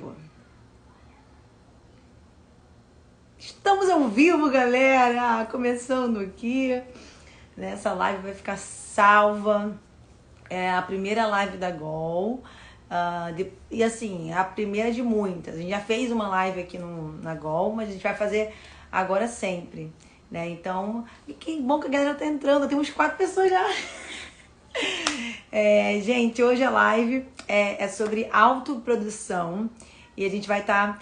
vivo. Estamos ao vivo, galera! Começando aqui. Essa live vai ficar salva. É a primeira live da Gol. E assim, a primeira de muitas. A gente já fez uma live aqui na Gol, mas a gente vai fazer agora sempre. Né? Então, que bom que a galera tá entrando. Tem uns 4 pessoas já. Gente, hoje a live é sobre autoprodução e a gente vai estar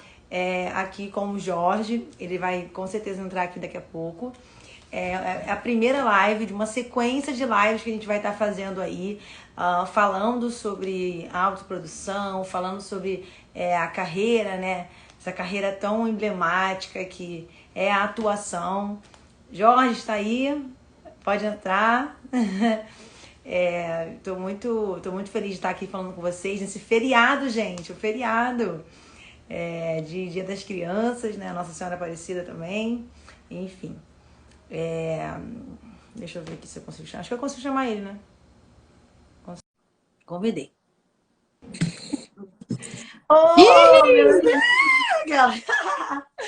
aqui com o Jorge. Ele vai com certeza entrar aqui daqui a pouco. É a primeira live de uma sequência de lives que a gente vai estar fazendo aí, falando sobre autoprodução, falando sobre a carreira, né? Essa carreira tão emblemática que é a atuação. Jorge está aí, pode entrar. Tô muito feliz de estar aqui falando com vocês nesse feriado, gente. O feriado de Dia das Crianças, né? Nossa Senhora Aparecida também. Enfim. Deixa eu ver aqui se eu consigo chamar. Acho que eu consigo chamar ele, né? Convidei. Oh, meu Deus!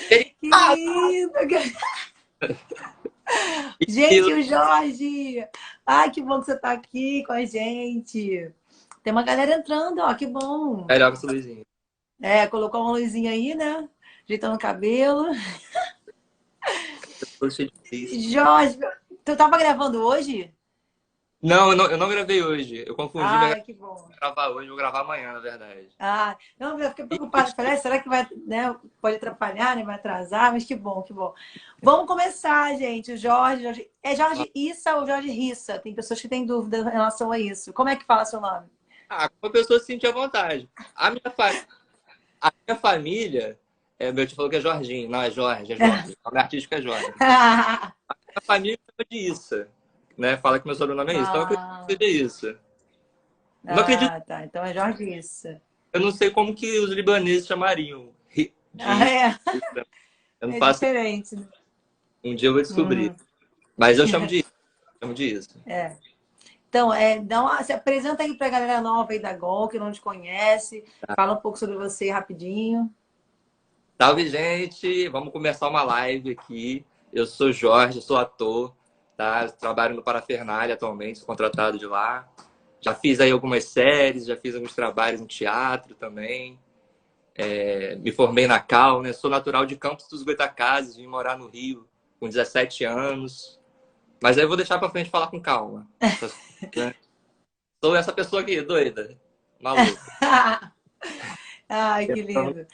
Que lindo! Gente, o Jorge! Ai, que bom que você tá aqui com a gente. Tem uma galera entrando, ó, que bom. Melhor com essa luzinha. Colocou uma luzinha aí, né? Ajeitando o cabelo. Tô cheio de frizz. Jorge, tu tava gravando hoje? Não, eu não gravei hoje. Eu confundi Ai, que bom. gravar hoje, vou gravar amanhã, na verdade. Ah, não, eu fiquei E- preocupada. Falei, será que vai, né, pode atrapalhar, né? Vai atrasar? Mas que bom, que bom. Vamos começar, gente. O Jorge. É Jorge Issa ou Jorge Rissa? Tem pessoas que têm dúvida em relação a isso. Como é que fala seu nome? Como a pessoa se sentir à vontade. A minha família, meu tio falou que é Jorginho. Não, é Jorge, é Jorge. O nome artístico é Jorge. A família chama de Issa, né? Fala que meu sobrenome é isso. Então eu acredito que seja isso. Não acredito, Tá. Então é Jorge Issa. eu não sei como que os libaneses chamariam de É, Issa. Eu não é faço. diferente. Um dia eu vou descobrir. Uhum. Mas eu chamo de Issa. Chamo de Issa. Então, se apresenta aí pra galera nova aí da Gol, que não te conhece. Fala um pouco sobre você rapidinho. Salve, gente! Vamos começar uma live aqui. Eu sou Jorge, sou ator, tá? Trabalho no Parafernália atualmente, sou contratado de lá. Já fiz aí algumas séries, já fiz alguns trabalhos em teatro também. Me formei na Cal, né? Sou natural de Campos dos Goytacazes, vim morar no Rio com 17 anos. Mas aí eu vou deixar pra frente falar com calma. Né? Sou essa pessoa aqui, doida, maluca. Ai, que lindo.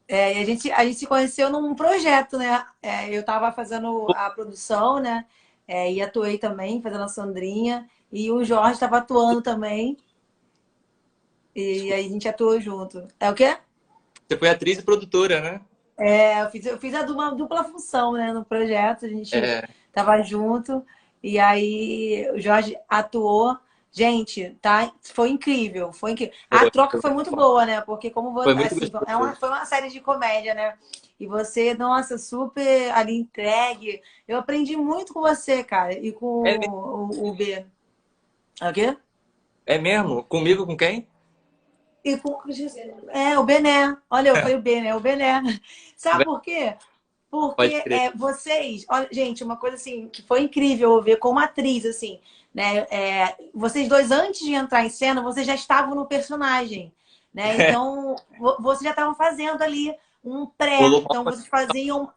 E a gente se conheceu num projeto, né? Eu estava fazendo a produção, né? E atuei também, fazendo a Sandrinha. E o Jorge estava atuando também. E aí a gente atuou junto. É o quê? Você foi atriz e produtora, né? Eu fiz uma dupla função, né? No projeto, a gente É, tava junto. E aí o Jorge atuou. Gente, tá? Foi incrível, foi incrível. A foi, troca foi muito boa, né? Porque foi muito assim, gostoso. foi uma série de comédia, né? E você, nossa, super ali entregue. Eu aprendi muito com você, cara, e com É, o B. É o quê? é mesmo? Comigo com quem? E com o Bené. Olha, eu falei o B, né? O Bené. Sabe por quê? Pode Porque crer. vocês, olha, gente, uma coisa assim que foi incrível ver como atriz, assim, né? Vocês dois, antes de entrar em cena, vocês já estavam no personagem, né? Então, vocês já estavam fazendo ali um pré. Rolou Então, uma... vocês faziam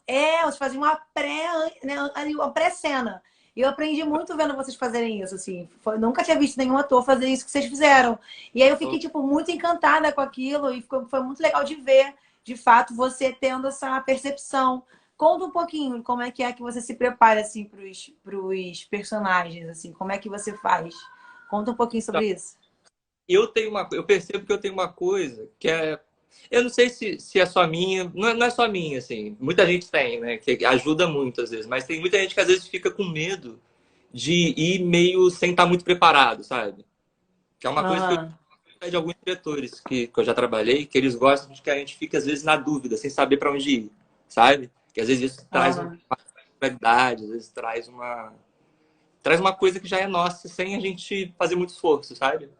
uma pré, né? Ali, uma pré-cena. E eu aprendi muito vendo vocês fazerem isso, assim. Nunca tinha visto nenhum ator fazer isso que vocês fizeram. E aí eu fiquei, tipo, muito encantada com aquilo e foi muito legal de ver, de fato, você tendo essa percepção. Conta um pouquinho como é que você se prepara assim pros personagens, assim, como é que você faz? Conta um pouquinho sobre isso. Eu percebo que eu tenho uma coisa que é. Eu não sei se é só minha, não é só minha, assim. Muita gente tem, né? Que ajuda muito às vezes, mas tem muita gente que às vezes fica com medo de ir meio sem estar muito preparado, sabe? Que é uma coisa que eu Aham. de alguns diretores que eu já trabalhei, que eles gostam de que a gente fique às vezes na dúvida, sem saber para onde ir, sabe? Que às vezes isso traz uma Aham. realidade, às vezes traz uma coisa que já é nossa sem a gente fazer muito esforço, sabe?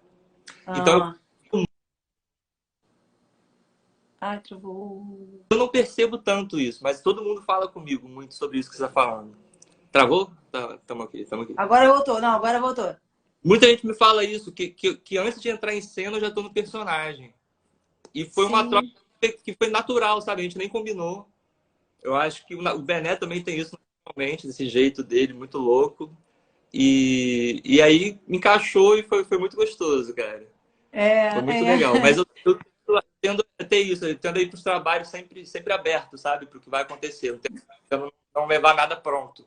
Então, Aham. Ai, travou. Eu não percebo tanto isso, mas todo mundo fala comigo muito sobre isso que você está falando. Travou? Tá, tamo aqui, tamo aqui. Agora voltou. Não, agora voltou. Muita gente me fala isso, que antes de entrar em cena eu já tô no personagem. E foi uma troca Sim. que foi natural, sabe? A gente nem combinou. Eu acho que o Bené também tem isso naturalmente, desse jeito dele, muito louco. E aí encaixou e foi muito gostoso, cara. Foi muito legal. Mas eu tendo a ter isso, eu tendo a ir para os trabalhos sempre aberto, sabe? Para o que vai acontecer. Eu tento não levar nada pronto,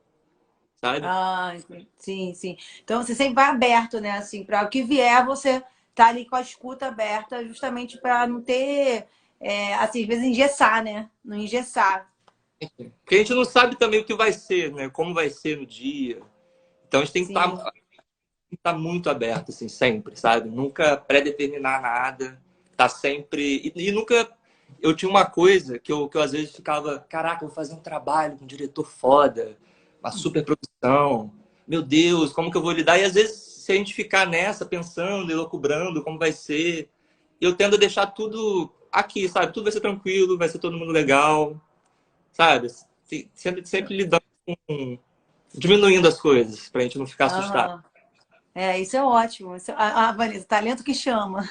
sabe? Ah, sim, sim. Então você sempre vai aberto, né? Assim, para o que vier, você tá ali com a escuta aberta, justamente para não ter, assim, às vezes engessar, né? Não engessar. Porque a gente não sabe também o que vai ser, né? Como vai ser no dia. Então a gente tem que Sim. estar muito aberto, assim, sempre, sabe? Nunca pré-determinar nada. Tá sempre. E nunca. Eu tinha uma coisa que eu às vezes ficava, caraca, eu vou fazer um trabalho com um diretor foda, uma super produção. Meu Deus, como que eu vou lidar? E às vezes, se a gente ficar nessa, pensando e loucubrando como vai ser, eu tendo a deixar tudo aqui, sabe? Tudo vai ser tranquilo, vai ser todo mundo legal, sabe? Sempre lidando com. Diminuindo as coisas, pra gente não ficar assustado. Aham. Isso é ótimo. Vanessa, talento que chama.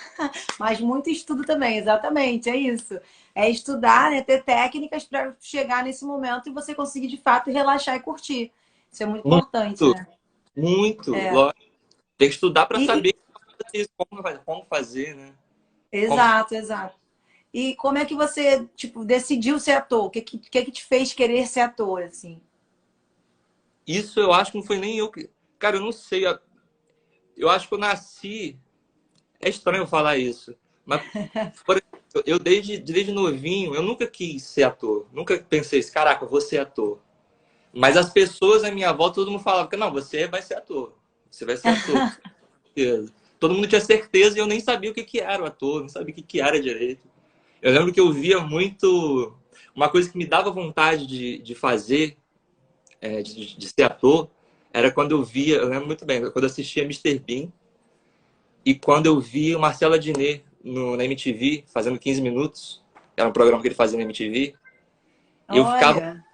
Mas muito estudo também, exatamente, é isso. É estudar, né? Ter técnicas para chegar nesse momento e você conseguir de fato relaxar e curtir. Isso é muito importante, Muito, né? muito. É. Lógico. Tem que estudar para E, saber isso, como fazer, né? Como... exato, exato. E como é que você, tipo, decidiu ser ator? O que que te fez querer ser ator, assim? Isso eu acho que não foi nem eu que. Cara, eu não sei. Eu acho que eu nasci. É estranho falar isso. Mas, por exemplo, eu desde novinho, eu nunca quis ser ator. Nunca pensei, caraca, eu vou ser ator. Mas as pessoas à minha volta, todo mundo falava que não, você vai ser ator. Você vai ser ator. Todo mundo tinha certeza e eu nem sabia o que que era o ator, não sabia o que que era direito. Eu lembro que eu via muito. Uma coisa que me dava vontade de fazer, de ser ator, era quando eu via. Eu lembro muito bem, quando eu assistia Mister Bean e quando eu via o Marcelo Adnet na MTV, fazendo 15 minutos. Era um programa que ele fazia na MTV. Eu ficava. Olha.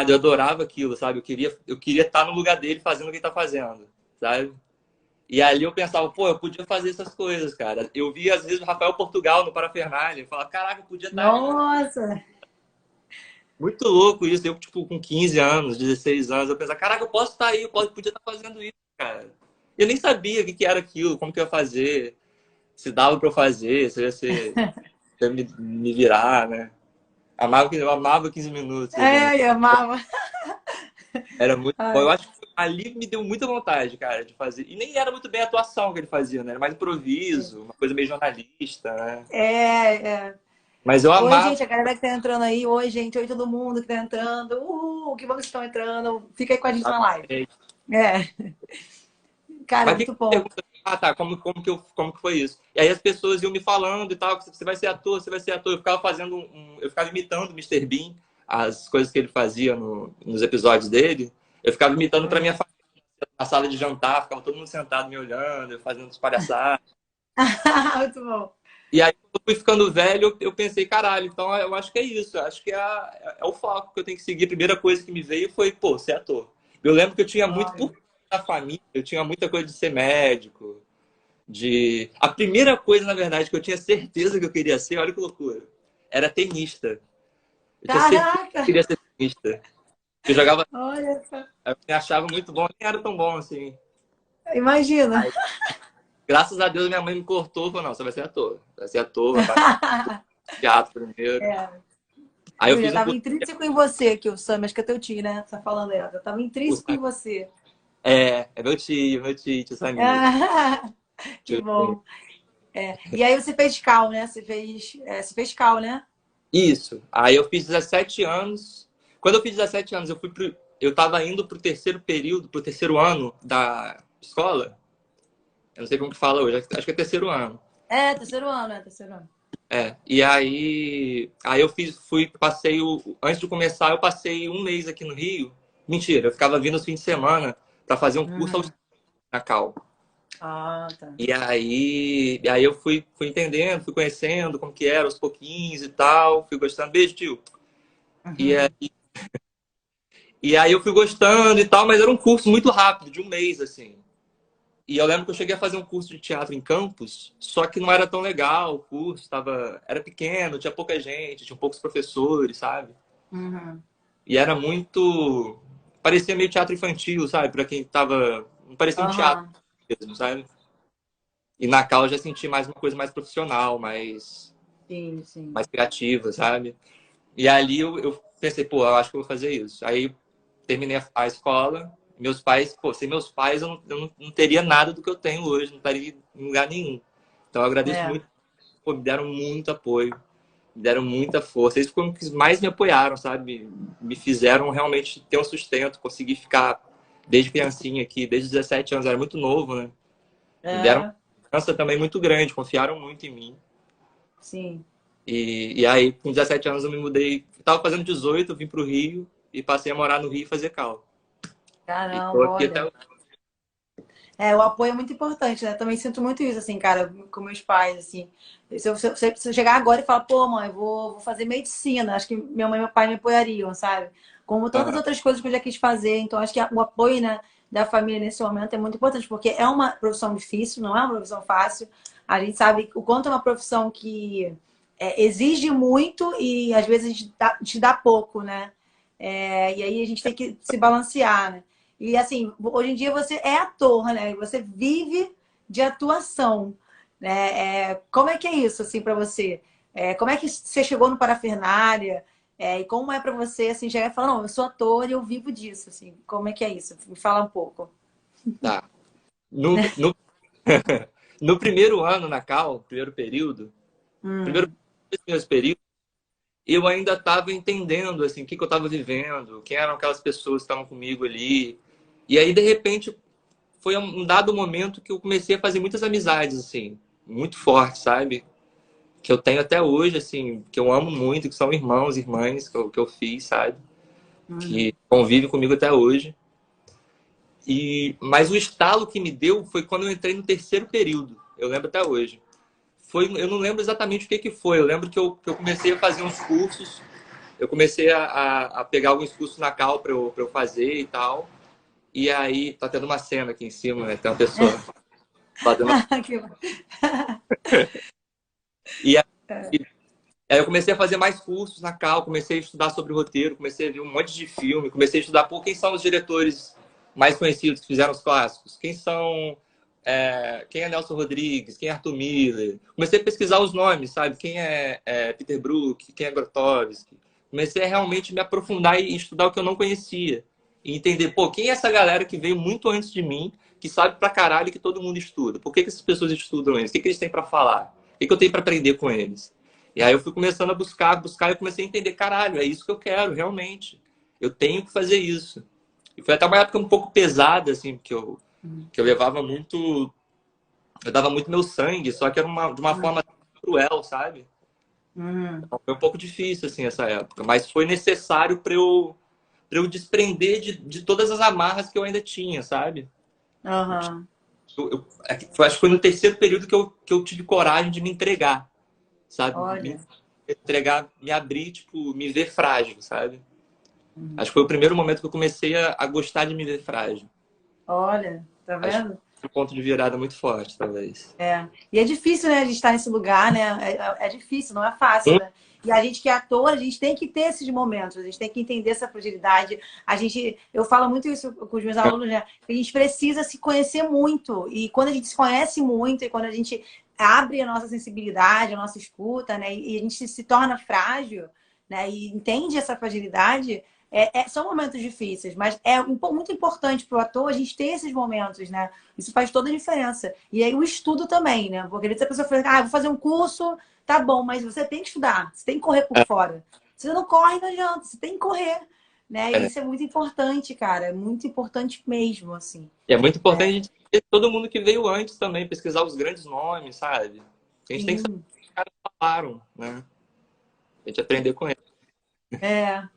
Eu adorava aquilo, sabe? Eu queria estar no lugar dele fazendo o que ele está fazendo, sabe? E ali eu pensava, pô, eu podia fazer essas coisas, cara. Eu via, às vezes, o Rafael Portugal no Parafernália. Eu falava, caraca, eu podia estar ali. Nossa! Muito louco isso. Eu, tipo, com 15 anos, 16 anos, eu pensava, caraca, eu posso estar aí, podia estar fazendo isso, cara. Eu nem sabia o que era aquilo, como que eu ia fazer, se dava pra eu fazer, se eu ia me virar, né? Eu amava 15 minutos. Eu amava. Era muito bom. Eu Ai. acho que ali me deu muita vontade, cara, de fazer. E nem era muito bem a atuação que ele fazia, né? Era mais improviso, uma coisa meio jornalista, né? É. Mas eu Oi, amava. gente, a galera que tá entrando aí. Oi, gente. Oi, todo mundo que tá entrando. Que bom que vocês estão entrando. Fica aí com a gente na live. É. Cara, Mas muito que bom. pergunta? Ah, tá. Como que foi isso? E aí as pessoas iam me falando e tal, que você vai ser ator, você vai ser ator. Eu ficava fazendo eu ficava imitando o Mister Bean, as coisas que ele fazia nos episódios dele. Eu ficava imitando pra minha família na sala de jantar, ficava todo mundo sentado me olhando, eu fazendo os palhaçadas. Muito bom. E aí, quando eu fui ficando velho, eu pensei, caralho, então eu acho que é isso. Eu acho que é o foco que eu tenho que seguir. A primeira coisa que me veio foi, pô, ser ator. Eu lembro que eu tinha muito, Olha. por da família, eu tinha muita coisa de ser médico, de... A primeira coisa, na verdade, que eu tinha certeza que eu queria ser, olha que loucura, era tenista. Eu tinha certeza que eu Caraca! queria ser tenista. Eu jogava, Olha só. eu me achava muito bom, nem era tão bom assim. Imagina. Aí, graças a Deus, minha mãe me cortou, falou, não, você vai ser ator. Vai ser ator, vai fazer teatro primeiro. É. Aí eu Eu já fiz um tava curso intrínseco em você, que o Sam, acho que é teu tio, né? Tá falando aí, ó. Já tava intrínseco em você. É meu tio, Samir. Que bom. E aí você fez cal, né? Você fez cal, né? Isso. Aí eu fiz 17 anos. Quando eu fiz 17 anos, eu tava indo pro terceiro período, pro terceiro ano da escola. Eu não sei como que fala hoje, acho que é terceiro ano. Terceiro ano, terceiro ano. E aí eu antes de começar, eu passei um mês aqui no Rio. Mentira, eu ficava vindo os fins de semana para fazer um curso Uhum. na Cal. Ah, tá. E aí eu fui entendendo, fui conhecendo como que era aos pouquinhos e tal, fui gostando. Beijo, tio. E Uhum. aí, e aí eu fui gostando e tal, mas era um curso muito rápido, de um mês, assim. E eu lembro que eu cheguei a fazer um curso de teatro em campus, só que não era tão legal, o curso era pequeno, tinha pouca gente, tinha poucos professores, sabe? Uhum. E era muito. Parecia meio teatro infantil, sabe? Pra quem tava. Não parecia um teatro Aham. mesmo, sabe? E na Cal eu já senti mais uma coisa mais profissional, Sim, sim. mais criativa, sabe? E ali eu pensei, pô, eu acho que eu vou fazer isso. Aí terminei a escola. Meus pais, pô, sem meus pais eu não teria nada do que eu tenho hoje, não estaria em lugar nenhum. Então eu agradeço É. muito, pô, me deram muito apoio, me deram muita força. Eles foram os que mais me apoiaram, sabe? Me fizeram realmente ter um sustento, conseguir ficar desde criancinha aqui, desde os 17 anos, eu era muito novo, né? Me deram É, uma confiança também muito grande, confiaram muito em mim. sim. E aí, com 17 anos, eu me mudei. Estava fazendo 18, vim para o Rio e passei a morar no Rio e fazer cal. E tô Caramba, aqui até olha. hoje. É, o apoio é muito importante, né? Também sinto muito isso, assim, cara, com meus pais, assim. Se eu chegar agora e falar, pô, mãe, vou fazer medicina, acho que minha mãe e meu pai me apoiariam, sabe? Como tantas Aham. outras coisas que eu já quis fazer. Então, acho que o apoio, né, da família nesse momento é muito importante, porque é uma profissão difícil, não é uma profissão fácil. A gente sabe o quanto é uma profissão que exige muito e às vezes te dá pouco, né? E aí a gente tem que se balancear, né? E assim, hoje em dia você é ator, né? Você vive de atuação, né? Como é que é isso assim para você? Como é que você chegou no Parafernália? E como é para você assim chegar e falar, não, eu sou ator e eu vivo disso, assim? Como é que é isso? Me fala um pouco. Tá. No, no primeiro ano na cal, primeiro Hum, meus períodos, eu ainda estava entendendo assim, o que, que eu estava vivendo, quem eram aquelas pessoas que estavam comigo ali. E aí, de repente, foi um dado momento que eu comecei a fazer muitas amizades, assim, muito fortes, sabe? Que eu tenho até hoje, assim, que eu amo muito, que são irmãos, irmãs que eu fiz, sabe? uhum. Que convivem comigo até hoje. Mas o estalo que me deu foi quando eu entrei no terceiro período. Eu lembro até hoje. Eu não lembro exatamente o que que foi. Eu lembro que eu comecei a fazer uns cursos. Eu comecei a pegar alguns cursos na Cal para eu fazer e tal. E aí, tá tendo uma cena aqui em cima, né? Tem uma pessoa fazendo. Que- E aí eu comecei a fazer mais cursos na Cal, comecei a estudar sobre roteiro, comecei a ver um monte de filme, comecei a estudar por quem são os diretores mais conhecidos que fizeram os clássicos, quem é Nelson Rodrigues, quem é Arthur Miller. Comecei a pesquisar os nomes, sabe? Quem é Peter Brook, quem é Grotowski. Comecei a realmente me aprofundar e estudar o que eu não conhecia. E entender, pô, quem é essa galera que veio muito antes de mim, que sabe pra caralho que todo mundo estuda? Por que essas pessoas estudam eles? O que eles têm pra falar? O que eu tenho pra aprender com eles? E aí eu fui começando a buscar e comecei a entender, caralho, é isso que eu quero, realmente. Eu tenho que fazer isso. E foi até uma época um pouco pesada, assim, que eu levava muito. Eu dava muito meu sangue, só que era de uma forma cruel, sabe? Uhum. Então, foi um pouco difícil, assim, essa época. Mas foi necessário para eu desprender de todas as amarras que eu ainda tinha, sabe? Aham. Acho que foi no terceiro período que eu tive coragem de me entregar, sabe? Me Olha. entregar, me abrir, tipo, me ver frágil, sabe? Uhum. Acho que foi o primeiro momento que eu comecei a gostar de me ver frágil. Olha, tá Acho que vendo? foi um ponto de virada muito forte, talvez. E é difícil, né, a gente estar nesse lugar, né? É difícil, não é fácil, Hum? né? E a gente que é ator, a gente tem que ter esses momentos, a gente tem que entender essa fragilidade. Eu falo muito isso com os meus alunos, né? Que a gente precisa se conhecer muito. E quando a gente se conhece muito e quando a gente abre a nossa sensibilidade, a nossa escuta, né? E a gente se torna frágil, né? E entende essa fragilidade, são momentos difíceis, mas é muito importante para o ator a gente ter esses momentos, né? Isso faz toda a diferença. E aí o estudo também, né? Porque às vezes a pessoa fala, vou fazer um curso, tá bom, mas você tem que estudar, você tem que correr por fora. Se você não corre, não adianta, você tem que correr. Né? E É. isso é muito importante, cara. É muito importante mesmo, assim. E é muito importante a gente ver todo mundo que veio antes também, pesquisar os grandes nomes, sabe? A gente tem que saber Sim. o que os caras falaram, né? A gente aprender com eles. É.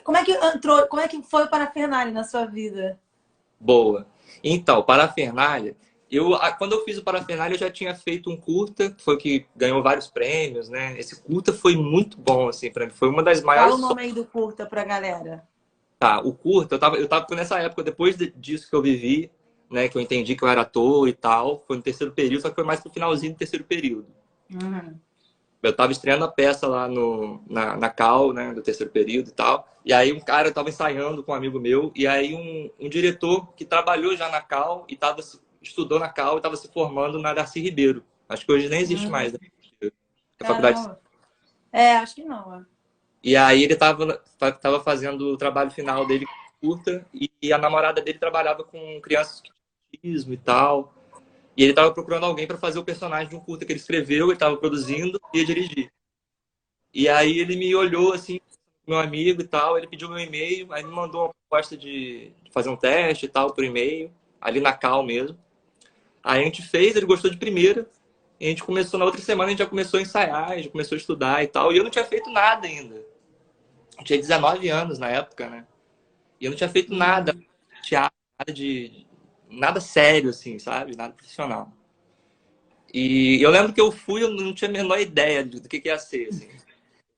Como é que entrou, como é que foi o Parafernália na sua vida? Boa. Então, Parafernália, quando eu fiz o Parafernália, eu já tinha feito um curta, que foi o que ganhou vários prêmios, né? Esse curta foi muito bom, assim, para mim. Foi uma das Fala o maiores. nome aí do curta pra galera. Tá, o curta, eu tava nessa época, depois disso que eu vivi, né? Que eu entendi que eu era ator e tal. Foi no terceiro período, só que foi mais pro finalzinho do terceiro período. Uhum. Eu tava estreando a peça lá na Cal, né, do terceiro período e tal. E aí um cara, eu tava ensaiando com um amigo meu, e aí um diretor que trabalhou já na Cal e estudou na Cal e tava se formando na Darcy Ribeiro. Acho que hoje nem existe mais, né? A faculdade. Caramba. É, acho que não. Ó. E aí ele tava fazendo o trabalho final dele curta, e a namorada dele trabalhava com crianças com autismo e tal. E ele tava procurando alguém para fazer o personagem de um curta que ele escreveu, ele tava produzindo e ia dirigir. E aí ele me olhou assim, meu amigo e tal, ele pediu meu e-mail, aí me mandou uma proposta de fazer um teste e tal por e-mail, ali na Cal mesmo. Aí a gente fez, ele gostou de primeira, e a gente começou na outra semana, a gente já começou a ensaiar, a gente começou a estudar e tal, e eu não tinha feito nada ainda. Eu tinha 19 anos na época, né? E eu não tinha feito nada, Uhum. teatro, nada sério assim, sabe? Nada profissional. E eu lembro que eu fui, eu não tinha a menor ideia do que ia ser, assim.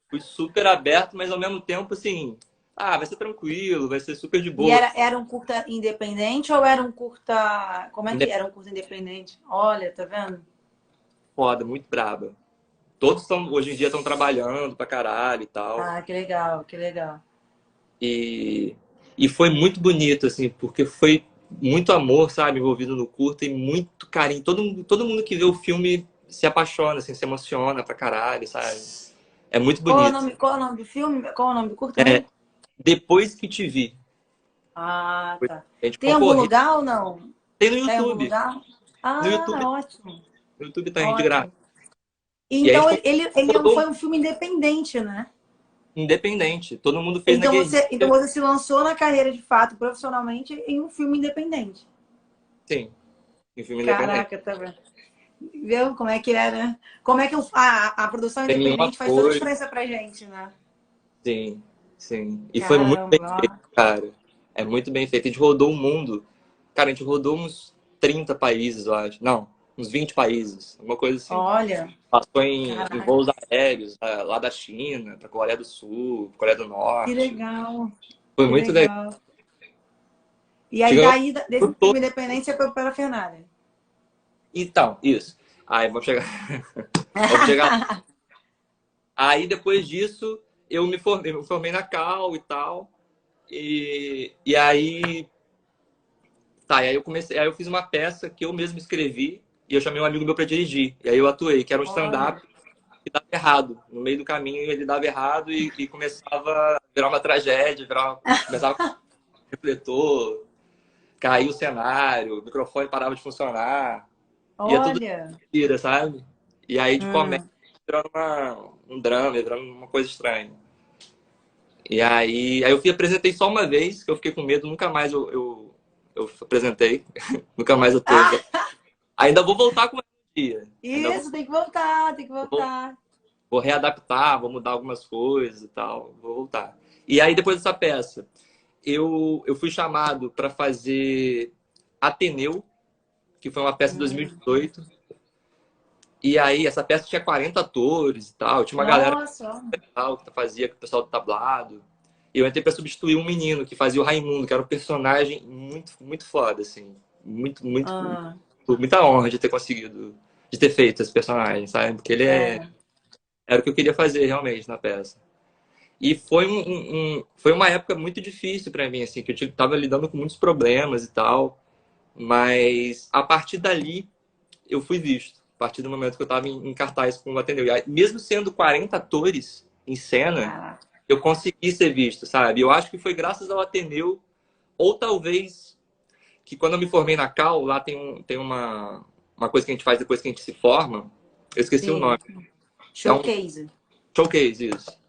Fui super aberto, mas ao mesmo tempo, assim, vai ser tranquilo, vai ser super de E boa. era um curta independente ou era um curta. Como é que Independente, era um curta independente? Olha, tá vendo? foda, muito braba. Todos estão, hoje em dia estão trabalhando pra caralho e tal. Ah, que legal, que legal. E, e foi muito bonito, assim, porque foi muito amor, sabe, envolvido no curta e muito carinho. Todo mundo que vê o filme se apaixona, assim, se emociona pra caralho, sabe? É muito bonito. Qual é o nome do filme? Qual é o nome do curta É, mesmo? depois que te vi, Ah, tá. a gente Tem algum concorreu. lugar ou não? Tem no Tem algum YouTube. lugar? No Ah, YouTube, ótimo, no YouTube tá de graça. ótimo. E aí a Então gente ele não rodou foi um filme independente, né? independente. Todo mundo fez na guerrilha. Então você se lançou na carreira de fato, profissionalmente, em um filme independente. Sim, em filme independente. Caraca, tá vendo? Viu como é que era? Como é que a produção Sem nenhum independente faz toda a apoio. diferença pra gente, né? Sim, sim. E foi muito bem feito, Caramba. cara. É muito bem feito. A gente rodou o mundo. Cara, a gente rodou uns 30 países, eu acho. Não, uns 20 países. Uma coisa assim. Olha, Passou em caraca, voos aéreos, lá da China, pra Coreia do Sul, Coreia do que Norte. legal, Foi que muito legal. legal. E aí, Chegou daí, desse filme independente, você foi para a Fernália. Então, isso. Aí, vamos chegar. Vamos chegar. Aí, depois disso, eu me formei na Cal e tal. E aí, tá, e aí eu comecei, aí eu fiz uma peça que eu mesmo escrevi e eu chamei um amigo meu para dirigir. E aí eu atuei, que era um Olha, stand-up que dava errado. No meio do caminho ele dava errado e começava a virar uma tragédia, começava a refletor, cair o cenário, o microfone parava de funcionar. Ia tudo olha. mentira, sabe? E aí de comédia Hum. virando um drama, virando uma coisa estranha. E aí eu apresentei só uma vez, que eu fiquei com medo, nunca mais eu apresentei, nunca mais atuei. Ah, Ainda vou voltar com ela um dia. Ainda isso, tem que voltar, tem que vou, voltar. vou readaptar, vou mudar algumas coisas e tal, vou voltar. E aí depois dessa peça, eu fui chamado para fazer Ateneu, que foi uma peça de Hum. 2018. E aí essa peça tinha 40 atores e tal, tinha uma galera Nossa. legal que fazia com o pessoal do tablado. E eu entrei para substituir um menino que fazia o Raimundo, que era um personagem muito, muito foda, assim. Muito, muito, Ah, muita honra de ter conseguido, de ter feito esse personagem, sabe? Porque é. era o que eu queria fazer realmente na peça. E foi, foi uma época muito difícil para mim, assim, que eu tava lidando com muitos problemas e tal. Mas a partir dali, eu fui visto. A partir do momento que eu estava em cartaz com o Ateneu. E aí, mesmo sendo 40 atores em cena, Caraca. eu consegui ser visto, sabe? Eu acho que foi graças ao Ateneu, ou talvez que quando eu me formei na Cal, lá tem uma coisa que a gente faz depois que a gente se forma. Eu esqueci o nome. Sim. É um Showcase. showcase, isso.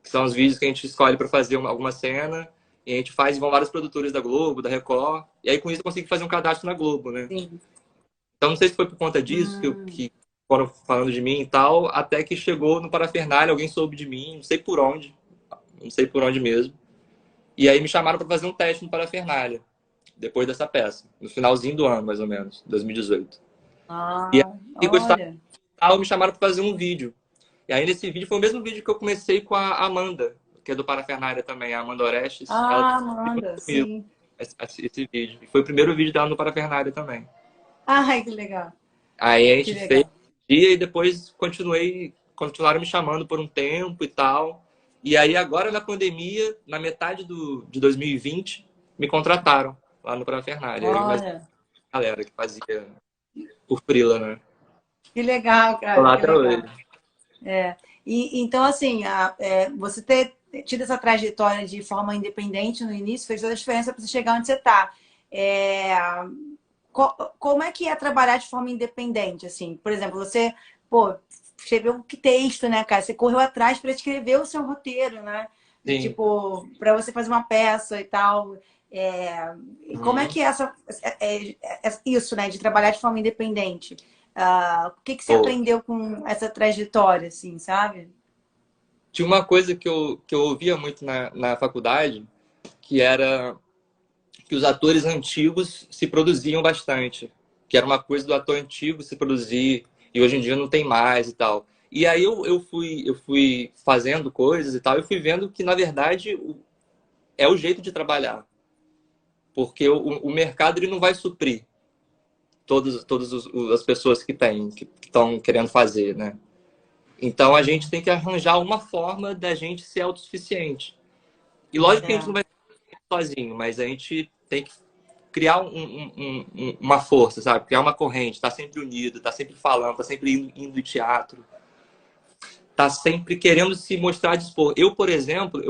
Que são os vídeos que a gente escolhe para fazer alguma cena. E a gente faz, e vão vários produtores da Globo, da Record. E aí com isso eu consegui fazer um cadastro na Globo, né? Sim. Então, não sei se foi por conta disso Hum. que foram falando de mim e tal, até que chegou no Parafernália, alguém soube de mim, não sei por onde, não sei por onde mesmo. E aí me chamaram para fazer um teste no Parafernália. depois dessa peça, no finalzinho do ano, mais ou menos, 2018. E Ah, aí gostava, olha. me chamaram para fazer um vídeo. E aí nesse vídeo foi o mesmo vídeo que eu comecei com a Amanda, que é do Parafernália também, a Amanda Orestes. Ela Ah, fez Amanda, comigo sim. esse vídeo. E foi o primeiro vídeo dela no Parafernália também. Ai, que legal. Aí a Que gente fez legal. e depois continuaram me chamando por um tempo e tal. E aí agora na pandemia, na metade de 2020, me contrataram lá no Parafernália. Eu e mais Olha, galera que fazia por freela, né? que legal, Tô cara, lá que até hoje. legal. É. E então, assim, você ter tido essa trajetória de forma independente no início fez toda a diferença para você chegar onde você está. É, como é que é trabalhar de forma independente? Assim, por exemplo, você, pô, escreveu um texto, né, cara? Você correu atrás para escrever o seu roteiro, né? Sim. Tipo, para você fazer uma peça e tal. E como é Uhum. que é isso, né, de trabalhar de forma independente? O que que você Pô, aprendeu com essa trajetória, assim, sabe? tinha uma coisa que eu ouvia muito na faculdade, que era que os atores antigos se produziam bastante. Que era uma coisa do ator antigo se produzir, e hoje em dia não tem mais e tal. E aí eu fui fazendo coisas e tal, e fui vendo que, na verdade, é o jeito de trabalhar. Porque o mercado ele não vai suprir todas as pessoas que estão querendo fazer, né? Então a gente tem que arranjar uma forma da gente ser autossuficiente. E lógico que a gente É. não vai sozinho, mas a gente tem que criar uma força, sabe? Criar uma corrente, tá sempre unido, tá sempre falando, tá sempre indo em teatro, tá sempre querendo se mostrar dispor. Eu, por exemplo,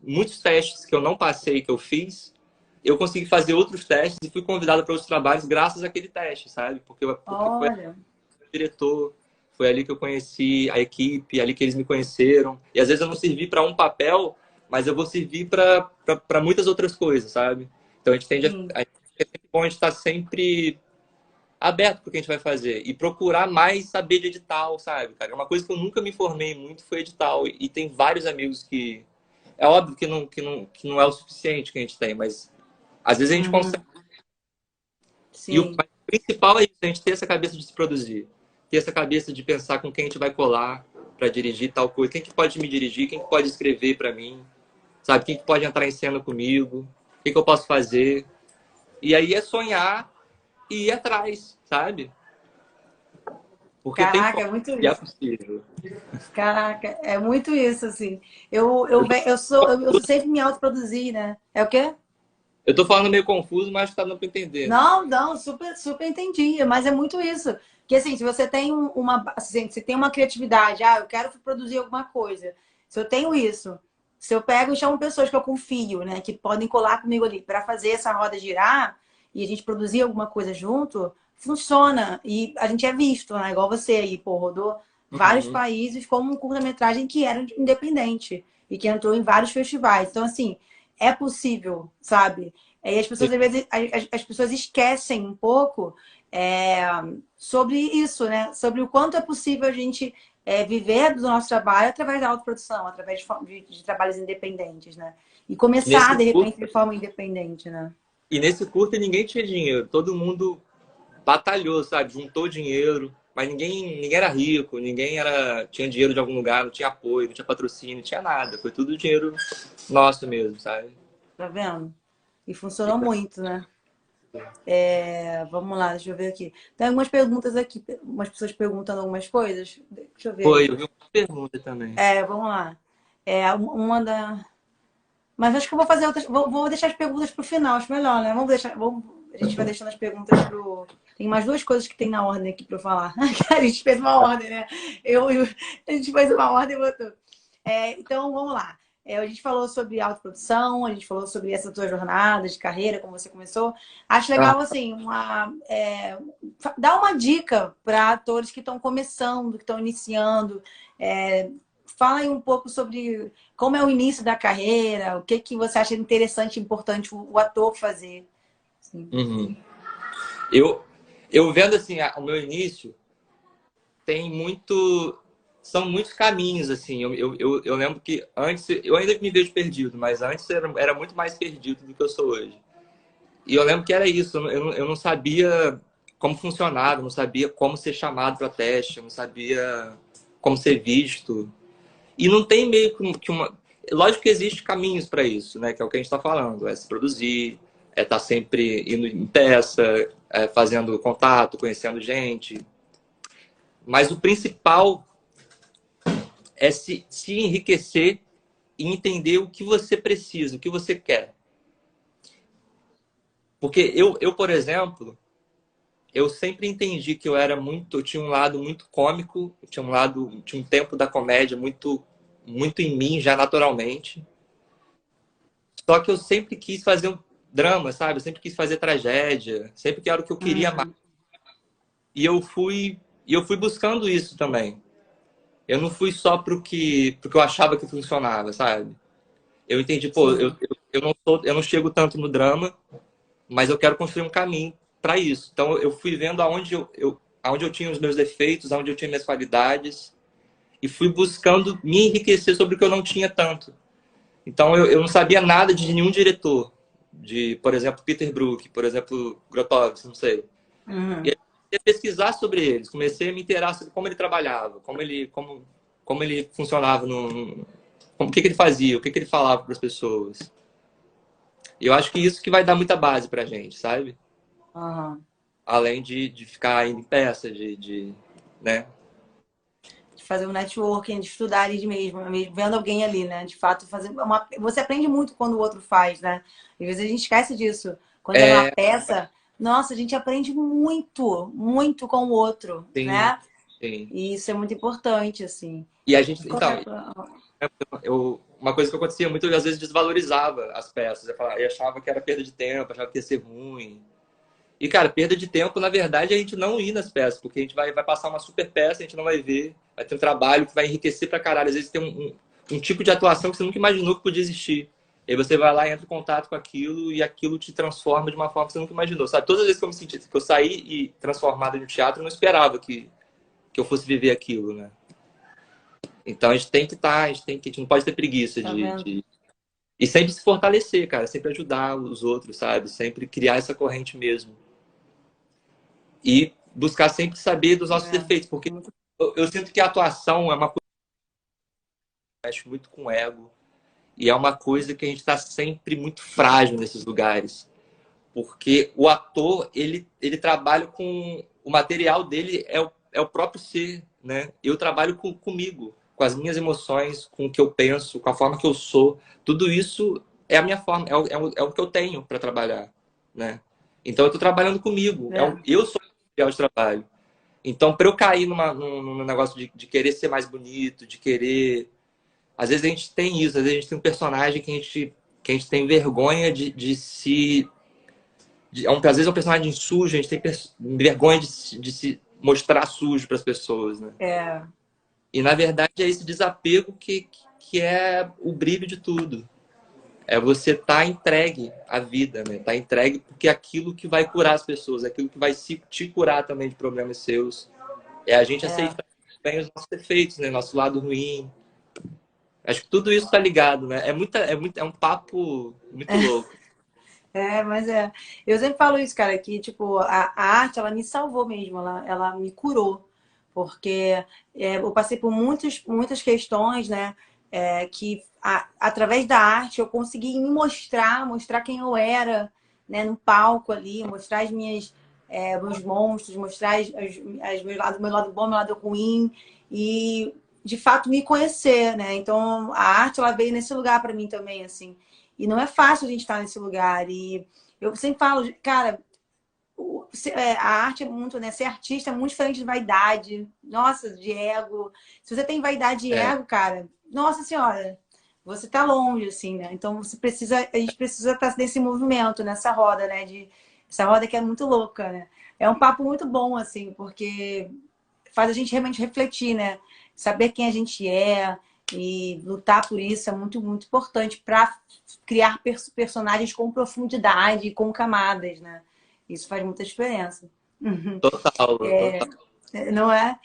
muitos testes que eu não passei, que eu fiz, eu consegui fazer outros testes e fui convidado para outros trabalhos graças àquele teste, sabe? Porque foi Olha, o diretor, foi ali que eu conheci a equipe, ali que eles me conheceram. E às vezes eu não servi para um papel, mas eu vou servir para muitas outras coisas, sabe? Então a gente tende sim. é sempre bom a gente estar sempre aberto para o que a gente vai fazer e procurar mais saber de edital, sabe, cara? Uma coisa que eu nunca me formei muito foi edital e tem vários amigos que é óbvio que não é o suficiente que a gente tem, mas às vezes a gente consegue. Uhum, sim. Mas o principal é isso, a gente ter essa cabeça de se produzir, ter essa cabeça de pensar com quem a gente vai colar para dirigir tal coisa, quem que pode me dirigir, quem que pode escrever para mim, sabe? Quem que pode entrar em cena comigo, o que que eu posso fazer. E aí é sonhar e ir atrás, sabe? Porque tem Caraca, forma é muito e é isso. possível. Caraca, é muito isso, assim. Eu sempre me autoproduzi, né? É o quê? Eu tô falando meio confuso, mas acho que tá dando para entender. Não, não, super entendi, mas é muito isso. Que assim, se você tem se tem uma criatividade, eu quero produzir alguma coisa. Se eu tenho isso, se eu pego e chamo pessoas que eu confio, né, que podem colar comigo ali para fazer essa roda girar e a gente produzir alguma coisa junto, funciona. E a gente é visto, né? Igual você aí, pô, rodou vários Uhum. países como um curta-metragem que era independente e que entrou em vários festivais. Então, assim, é possível, sabe? E as pessoas, às vezes, as pessoas esquecem um pouco é, sobre isso, né? Sobre o quanto é possível a gente viver do nosso trabalho através da autoprodução, através de trabalhos independentes, né? E começar, Nesse de repente, de curta, forma independente, né? e nesse curta ninguém tinha dinheiro, todo mundo batalhou, sabe? Juntou dinheiro, mas ninguém era rico, tinha dinheiro de algum lugar, não tinha apoio, não tinha patrocínio, não tinha nada. Foi tudo dinheiro nosso mesmo, sabe? Tá vendo? E E funcionou muito, né? Vamos lá, deixa eu ver aqui. Tem algumas perguntas aqui, umas pessoas perguntando algumas coisas. Deixa eu ver foi, aqui. eu vi uma pergunta também. Vamos lá. Uma da. Mas acho que eu vou fazer outras. Vou deixar as perguntas para o final, acho melhor, né? A gente vai deixando as perguntas pro. Tem mais duas coisas que tem na ordem aqui para eu falar. A gente fez uma ordem, né? A gente fez uma ordem e botou. Então, vamos lá. A gente falou sobre autoprodução, a gente falou sobre essa tua jornada de carreira, como você começou. Acho Ah, legal, assim, dar uma dica para atores que estão começando, que estão iniciando. Fala aí um pouco sobre como é o início da carreira, o que que você acha interessante e importante o ator fazer. Sim. uhum. Eu, eu vendo assim, o meu início tem muito. São muitos caminhos, assim. Eu lembro que antes, eu ainda me vejo perdido, mas antes era muito mais perdido do que eu sou hoje. E eu lembro que era isso, eu não sabia como funcionava, eu não sabia como ser chamado para teste, eu não sabia como ser visto. E não tem meio que uma. Lógico que existe caminhos para isso, né? Que é o que a gente está falando, é se produzir, é estar sempre indo em peça, é fazendo contato, conhecendo gente. Mas o principal é se enriquecer e entender o que você precisa, o que você quer. Porque por exemplo, eu sempre entendi que eu tinha um lado muito cômico, tinha um tempo da comédia muito em mim já naturalmente. Só que eu sempre quis fazer um drama, sabe? Eu sempre quis fazer tragédia, sempre que era o que eu queria mais. Uhum. E eu fui buscando isso também. Eu não fui só pro que eu achava que funcionava, sabe? Eu entendi, pô, Sim. eu não chego tanto no drama, mas eu quero construir um caminho para isso. Então eu fui vendo aonde eu tinha os meus defeitos, aonde eu tinha minhas qualidades e fui buscando me enriquecer sobre o que eu não tinha tanto. Então eu não sabia nada de nenhum diretor, de, por exemplo, Peter Brook, por exemplo, Grotowski, não sei. E Uhum. aí eu comecei a pesquisar sobre eles, comecei a me inteirar sobre como ele trabalhava, como ele funcionava, o que ele fazia, o que ele falava para as pessoas. E eu acho que isso que vai dar muita base pra gente, sabe? Uhum. Além de ficar indo em peça, né? De fazer um networking, de estudar ali mesmo, vendo alguém ali, né? De fato, fazer uma... Você aprende muito quando o outro faz, né? Às vezes a gente esquece disso. Quando é numa É, peça, nossa, a gente aprende muito, muito com o outro, sim, né? sim. E isso é muito importante, assim. E a gente, E então, qualquer... uma coisa que acontecia muito, eu às vezes desvalorizava as peças. Eu achava que era perda de tempo, achava que ia ser ruim. E, cara, perda de tempo, na verdade, é a gente não ir nas peças, porque a gente vai passar uma super peça, a gente não vai ver, vai ter um trabalho que vai enriquecer pra caralho. Às vezes tem um tipo de atuação que você nunca imaginou que podia existir. E aí você vai lá, entra em contato com aquilo e aquilo te transforma de uma forma que você nunca imaginou. Sabe? Todas as vezes que eu me senti, que eu saí e transformado no teatro, eu não esperava que eu fosse viver aquilo, né? Então a gente tem que estar, a gente não pode ter preguiça Tá vendo? e sempre se fortalecer, cara, sempre ajudar os outros, sabe? Sempre criar essa corrente mesmo. E buscar sempre saber dos nossos É. defeitos, porque Muito... eu sinto que a atuação é uma coisa que mexe muito com o ego e é uma coisa que a gente está sempre muito frágil nesses lugares, porque o ator ele trabalha com o material dele é o próprio ser, né? Eu trabalho comigo, com as minhas emoções, com o que eu penso, com a forma que eu sou, tudo isso é a minha forma, é o que eu tenho para trabalhar, né? Então eu estou trabalhando comigo, É. eu sou o material de trabalho. Então, para eu cair num negócio de querer ser mais bonito, de querer. Às vezes a gente tem isso, às vezes a gente tem um personagem que a gente tem vergonha de se. Às vezes é um personagem sujo, a gente tem vergonha de se mostrar sujo para as pessoas, né? É. E na verdade é esse desapego que é o brilho de tudo. É você estar entregue à vida, né? Tá entregue porque é aquilo que vai curar as pessoas, é aquilo que vai te curar também de problemas seus. É a gente É. aceitar bem os nossos defeitos, né? Nosso lado ruim. Acho que tudo isso tá ligado, né? É um papo muito louco. É, mas é. Eu sempre falo isso, cara, que, tipo, a arte, ela me salvou mesmo, ela me curou. Porque eu passei por muitas questões, né? Que através da arte eu consegui me mostrar quem eu era, né? No palco ali, mostrar meus monstros, mostrar meu lado bom, meu lado ruim. E, de fato, me conhecer, né? Então, a arte, ela veio nesse lugar para mim também, assim. E não é fácil a gente estar nesse lugar. E eu sempre falo, cara, a arte é muito, né? Ser artista é muito diferente de vaidade, nossa, de ego. Se você tem vaidade e É, ego, cara, nossa senhora, você tá longe, assim, né? Então a gente precisa estar nesse movimento, nessa roda, né? Essa roda que é muito louca, né? É um papo muito bom, assim, porque faz a gente realmente refletir, né? Saber quem a gente é e lutar por isso é muito, muito importante para criar personagens com profundidade, com camadas, né? Isso faz muita diferença. Uhum. total, total. Não é?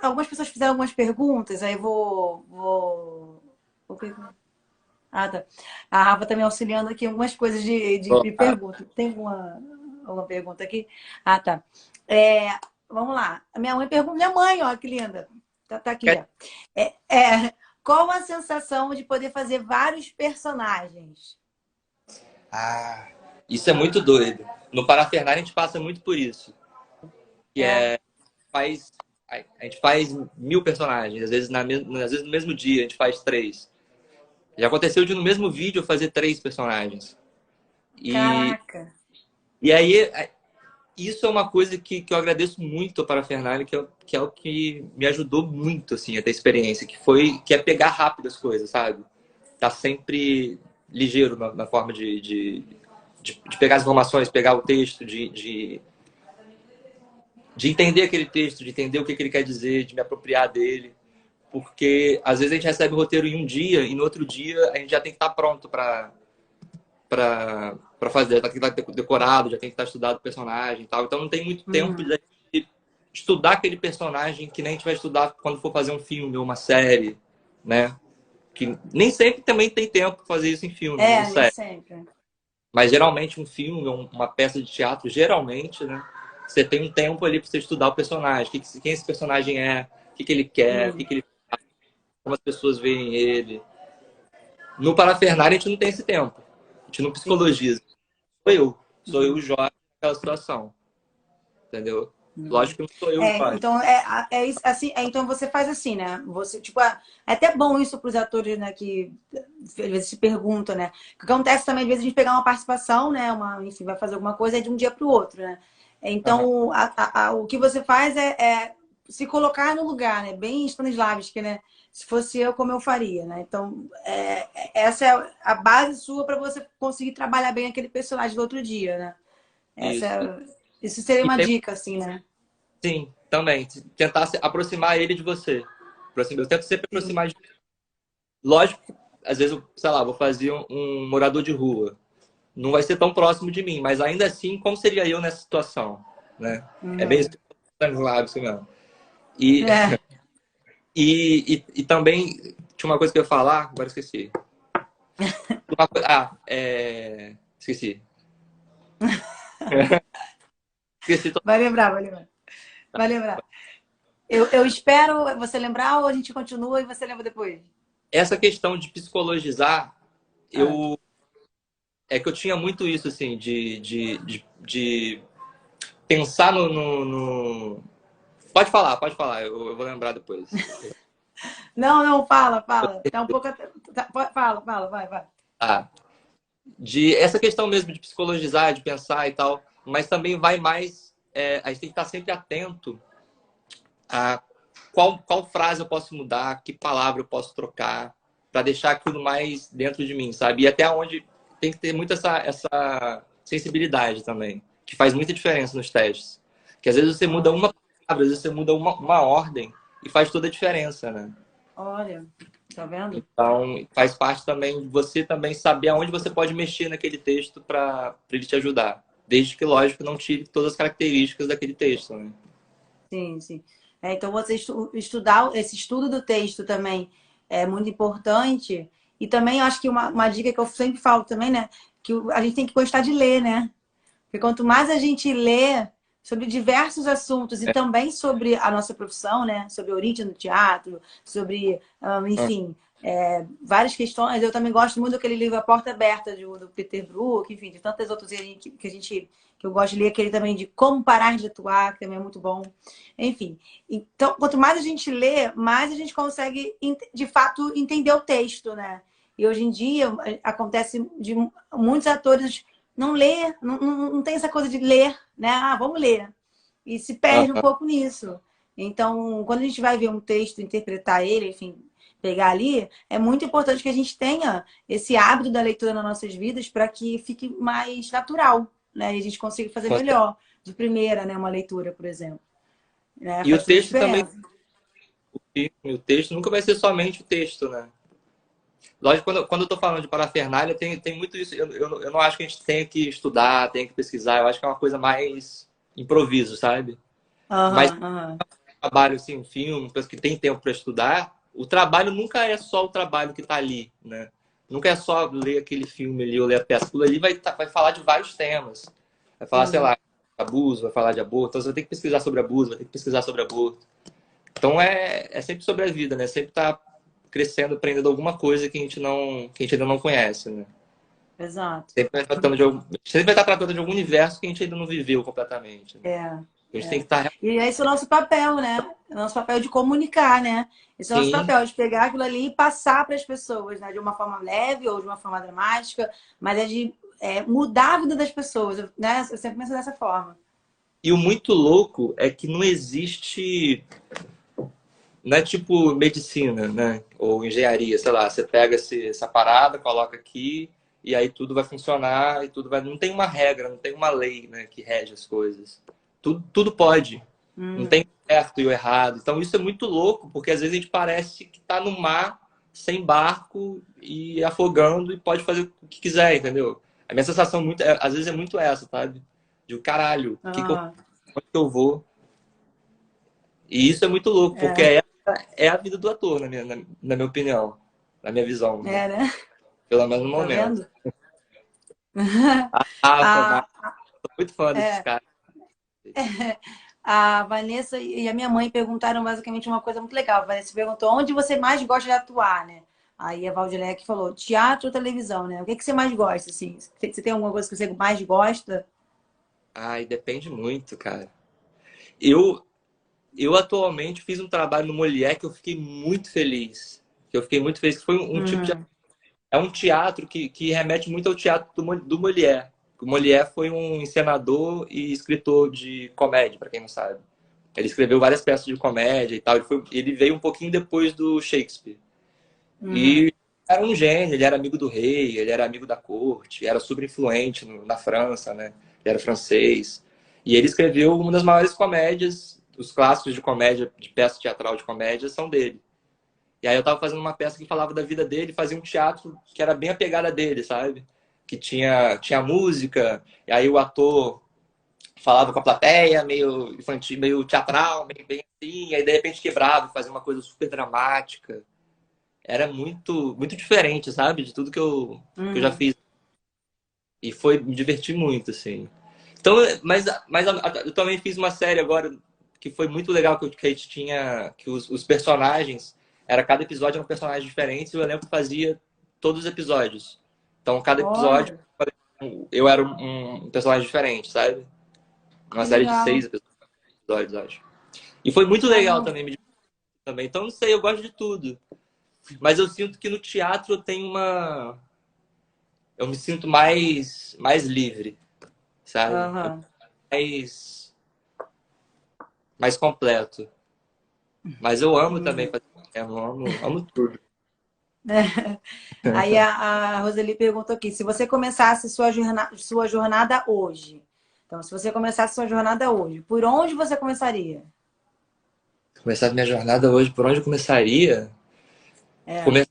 Algumas pessoas fizeram algumas perguntas, aí eu vou... Ah, tá. A Rafa tá me auxiliando aqui em algumas coisas de pergunta. Tem alguma pergunta aqui? Ah, tá. É, vamos lá. A minha mãe pergunta. Minha mãe, ó, que linda. Tá aqui, ó. Qual a sensação de poder fazer vários personagens? Ah, isso é muito doido. No Parafernália a gente passa muito por isso. Que É. é, faz, a gente faz 1000 personagens, às vezes, às vezes no mesmo dia a gente faz 3. Já aconteceu de no mesmo vídeo eu fazer 3 personagens. E, Caraca. e aí, isso é uma coisa que eu agradeço muito para a Parafernália, que é o que me ajudou muito, assim, a ter experiência, que é pegar rápido as coisas, sabe? Tá sempre ligeiro na forma de pegar as informações, pegar o texto, de entender aquele texto, de entender o que ele quer dizer, de me apropriar dele. Porque às vezes a gente recebe o roteiro em um dia e no outro dia a gente já tem que estar pronto para fazer, já tem que estar decorado, já tem que estar estudado o personagem e tal. Então não tem muito tempo Uhum. de estudar aquele personagem que nem a gente vai estudar quando for fazer um filme ou uma série, né? Que nem sempre também tem tempo para fazer isso em filme ou Nem série. sempre. Mas geralmente um filme, uma peça de teatro, geralmente, né? Você tem um tempo ali para você estudar o personagem, quem esse personagem é, o que ele quer, Hum. como as pessoas veem ele. No Parafernália a gente não tem esse tempo. A gente não Sim. psicologiza. Sou eu o Uhum. Jorge naquela situação, entendeu? Uhum. Lógico que não sou eu o Jorge. Então é isso, assim, então você faz assim, né? Você, tipo, é até bom isso para os atores, né, que às vezes se perguntam, né? O que acontece também, às vezes, a gente pegar uma participação, né? Enfim, vai fazer alguma coisa é de um dia para o outro, né? Aham. Então, o que você faz é se colocar no lugar, né? Bem Stanislavski, né? Se fosse eu, como eu faria, né? Então, essa é a base sua para você conseguir trabalhar bem aquele personagem do outro dia, né? Essa Isso. isso seria E uma tem, dica, assim, né? sim, também. Tentar aproximar ele de você. Eu tento sempre Sim. aproximar de. Lógico que, às vezes, sei lá, vou fazer um morador de rua. Não vai ser tão próximo de mim, mas ainda assim, como seria eu nessa situação? Né? É bem isso Uhum. que eu tô lá, isso mesmo. E, É. e também, tinha uma coisa que eu ia falar, agora esqueci. Esqueci. Esqueci. Vai lembrar, vai lembrar. Vai lembrar. Eu espero você lembrar ou a gente continua e você lembra depois? Essa questão de psicologizar, Ah. eu é que eu tinha muito isso, assim, de pensar pode falar, eu vou lembrar depois. Não, não, fala, fala. Tá um pouco. Fala, fala, vai, vai. Ah, de essa questão mesmo de psicologizar, de pensar e tal, mas também vai mais. A gente tem que estar sempre atento a qual frase eu posso mudar, que palavra eu posso trocar, para deixar aquilo mais dentro de mim, sabe? E até onde tem que ter muito essa sensibilidade também, que faz muita diferença nos testes. Que às vezes você muda Olha, uma palavra, às vezes você muda uma ordem e faz toda a diferença, né? olha, tá vendo? Então, faz parte também de você também saber aonde você pode mexer naquele texto para ele te ajudar. Desde que, lógico, não tire todas as características daquele texto, né? Sim, sim. Então, você estudar esse estudo do texto também é muito importante. E também, eu acho que uma dica que eu sempre falo também, né? Que a gente tem que gostar de ler, né? Porque quanto mais a gente lê sobre diversos assuntos e também sobre a nossa profissão, né? Sobre a origem do teatro, sobre, Ah, enfim, várias questões. Eu também gosto muito daquele livro A Porta Aberta, do Peter Brook, enfim, de tantas outras que eu gosto de ler, aquele também de Como Parar de Atuar, que também é muito bom. Enfim, então, quanto mais a gente lê, mais a gente consegue, de fato, entender o texto, né? E hoje em dia acontece de muitos atores não lê, não tem essa coisa de ler, né? Ah, vamos ler. E se perde um ah, pouco nisso. Então, quando a gente vai ver um texto, interpretar ele, enfim, pegar ali, é muito importante que a gente tenha esse hábito da leitura nas nossas vidas para que fique mais natural, né? E a gente consiga fazer melhor de primeira, né? Uma leitura, por exemplo. Né? e o Faz toda a texto também, diferença. o texto nunca vai ser somente o texto, né? Lógico, quando eu tô falando de parafernália, tem muito isso. Eu não acho que a gente tenha que estudar, tenha que pesquisar. Eu acho que é uma coisa mais improviso, sabe? Mas Aham, aham. trabalho, assim, um filme, pessoa que tem tempo para estudar, o trabalho nunca é só o trabalho que está ali, né? Nunca é só ler aquele filme ali ou ler a peça. Aquilo ali vai falar de vários temas. Vai falar, sei Sim. lá, abuso, vai falar de aborto. Então você vai ter que pesquisar sobre abuso, vai ter que pesquisar sobre aborto. Então é sempre sobre a vida, né? Sempre tá crescendo, aprendendo alguma coisa que a gente ainda não conhece, né? Exato. Sempre vai estar tratando de algum universo que a gente ainda não viveu completamente, né? É, A gente tem é. que estar E esse é o nosso papel, né? É o nosso papel de comunicar, né? Esse é o nosso sim. papel, de pegar aquilo ali e passar para as pessoas, né? De uma forma leve ou de uma forma dramática, mas é de mudar a vida das pessoas, né? Eu sempre penso dessa forma. E o muito louco é que não existe. Não é tipo medicina, né? Ou engenharia, sei lá. Você pega essa parada, coloca aqui, e aí tudo vai funcionar, e tudo vai. Não tem uma regra, não tem uma lei, né, que rege as coisas. Tudo pode. Não tem Uhum. o certo e o errado. Então isso é muito louco, porque às vezes a gente parece que tá no mar, sem barco, e afogando, e pode fazer o que quiser, entendeu? A minha sensação às vezes é muito essa, sabe? De caralho, Ah, onde que eu vou? E isso é muito louco, porque é, é a vida do ator, na minha opinião, na minha visão, né? né? Pelo menos no Tá momento. vendo? A Rafa, A, sou muito fã desses é, caras. a Vanessa e a minha mãe perguntaram basicamente uma coisa muito legal. A Vanessa perguntou onde você mais gosta de atuar, né? Aí a Valdilec falou teatro ou televisão, né? O que que você mais gosta, assim? Você tem alguma coisa que você mais gosta? Ai, depende muito, cara. Eu, eu atualmente fiz um trabalho no Molière que eu fiquei muito feliz. Que eu fiquei muito feliz, que foi um tipo de. Hum, É um teatro que remete muito ao teatro do Molière. O Molière foi um encenador e escritor de comédia, para quem não sabe. Ele escreveu várias peças de comédia e tal. Ele veio um pouquinho depois do Shakespeare. uhum. E era um gênio, ele era amigo do rei, ele era amigo da corte, era super influente na França, né? Ele era francês. E ele escreveu uma das maiores comédias, os clássicos de comédia, de peça teatral de comédia, são dele. E aí eu tava fazendo uma peça que falava da vida dele, fazia um teatro que era bem a pegada dele, sabe? Que tinha música, e aí o ator falava com a plateia, meio infantil, meio teatral, meio bem assim, e aí de repente quebrava e fazia uma coisa super dramática. Era muito diferente, sabe? De tudo que eu já Uhum. fiz. E me diverti muito, assim. Então, mas eu também fiz uma série agora que foi muito legal, que a gente tinha, que os personagens, cada episódio era um personagem diferente e o elenco fazia todos os episódios. Então, cada episódio, Olha, eu era um personagem diferente, sabe? Uma que série de seis legal. episódios, acho. E foi muito legal Caramba. também, me diverti também. Então, não sei, eu gosto de tudo. Mas eu sinto que no teatro eu tenho eu me sinto mais livre, sabe? Aham. Mais, mais completo. Mas eu amo também Uhum. fazer cinema, eu amo tudo. Aí a Roseli perguntou aqui, se você começasse sua jornada hoje, então se você começasse sua jornada hoje, por onde você começaria? Começar minha jornada hoje, por onde eu começaria? É. Começar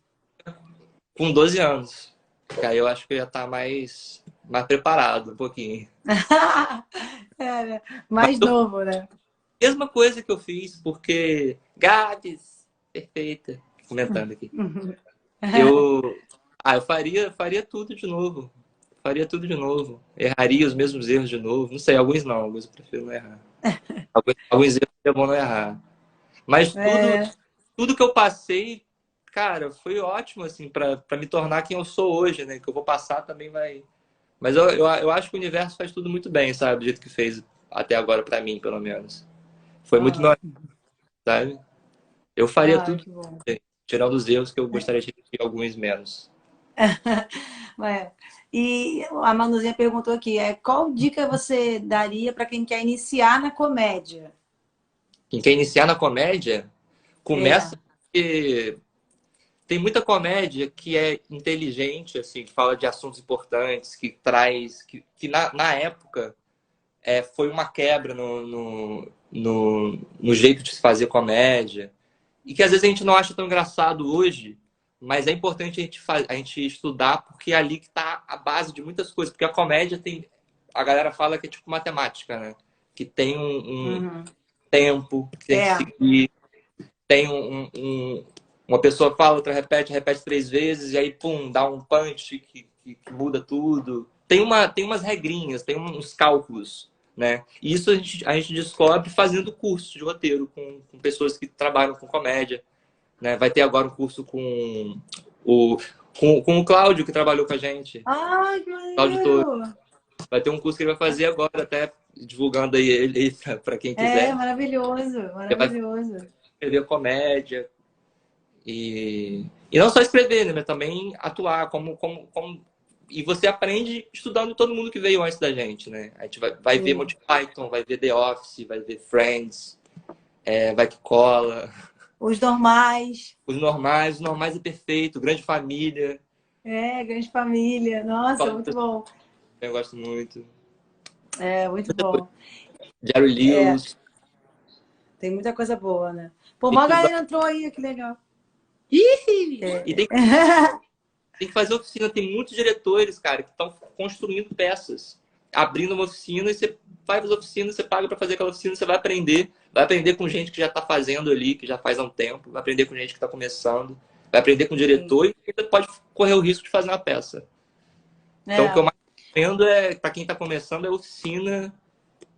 com 12 anos. Porque aí eu acho que eu ia estar mais preparado um pouquinho. É, né? Mas Mais eu, novo, né? mesma coisa que eu fiz, porque Gabs, perfeita, comentando aqui. Uhum. Eu, eu faria tudo de novo. Faria tudo de novo. Erraria os mesmos erros de novo. Não sei, alguns não, alguns eu prefiro não errar. Alguns erros é bom não errar. Mas É. tudo que eu passei, cara, foi ótimo, assim, para me tornar quem eu sou hoje, né? Que eu vou passar também vai. Mas eu acho que o universo faz tudo muito bem, sabe? Do jeito que fez até agora para mim, pelo menos. Foi muito meu, Aham. sabe? Eu faria Ah, tudo, que bom. tirando os erros que eu gostaria de ter alguns menos. É. E a Manuzinha perguntou aqui, qual dica você daria para quem quer iniciar na comédia? Quem quer iniciar na comédia, É. começa porque tem muita comédia que é inteligente, assim, que fala de assuntos importantes, que traz, que na época foi uma quebra no jeito de se fazer comédia. E que às vezes a gente não acha tão engraçado hoje, mas é importante a gente estudar, porque é ali que está a base de muitas coisas. Porque a comédia tem. A galera fala que é tipo matemática, né? Que tem um Uhum. tempo, que tem que É. seguir, tem um Uma pessoa fala, outra repete, repete 3 vezes, e aí, pum, dá um punch que muda tudo. Tem umas regrinhas, tem uns cálculos, né? E isso a gente descobre fazendo curso de roteiro com pessoas que trabalham com comédia, né? Vai ter agora um curso o, com o Cláudio, que trabalhou com a gente. Ai, que Cláudio Torres. maneiro! Vai ter um curso que ele vai fazer agora, até divulgando aí ele para quem É, quiser. maravilhoso, Ele vai maravilhoso. escrever comédia e não só escrever, né? Mas também atuar e você aprende estudando todo mundo que veio antes da gente, né? A gente vai ver Sim. Monty Python, vai ver The Office, vai ver Friends, vai que cola. Os normais. Os normais é perfeito, Grande Família. É, grande família. Nossa, muito bom. Eu gosto muito. É, muito bom. Jerry É, Lewis. tem muita coisa boa, né? Pô, Tem uma que, galera entrou aí, que legal. e tem, tem que fazer oficina. Tem muitos diretores, cara, que estão construindo peças. Abrindo uma oficina e você vai para as oficinas, você paga para fazer aquela oficina, você vai aprender. Vai aprender com gente que já está fazendo ali, que já faz há um tempo. Vai aprender com gente que está começando. Vai aprender com o Sim. diretor e ainda pode correr o risco de fazer uma peça. Então, o que eu É. mais recomendo para quem está começando, é oficina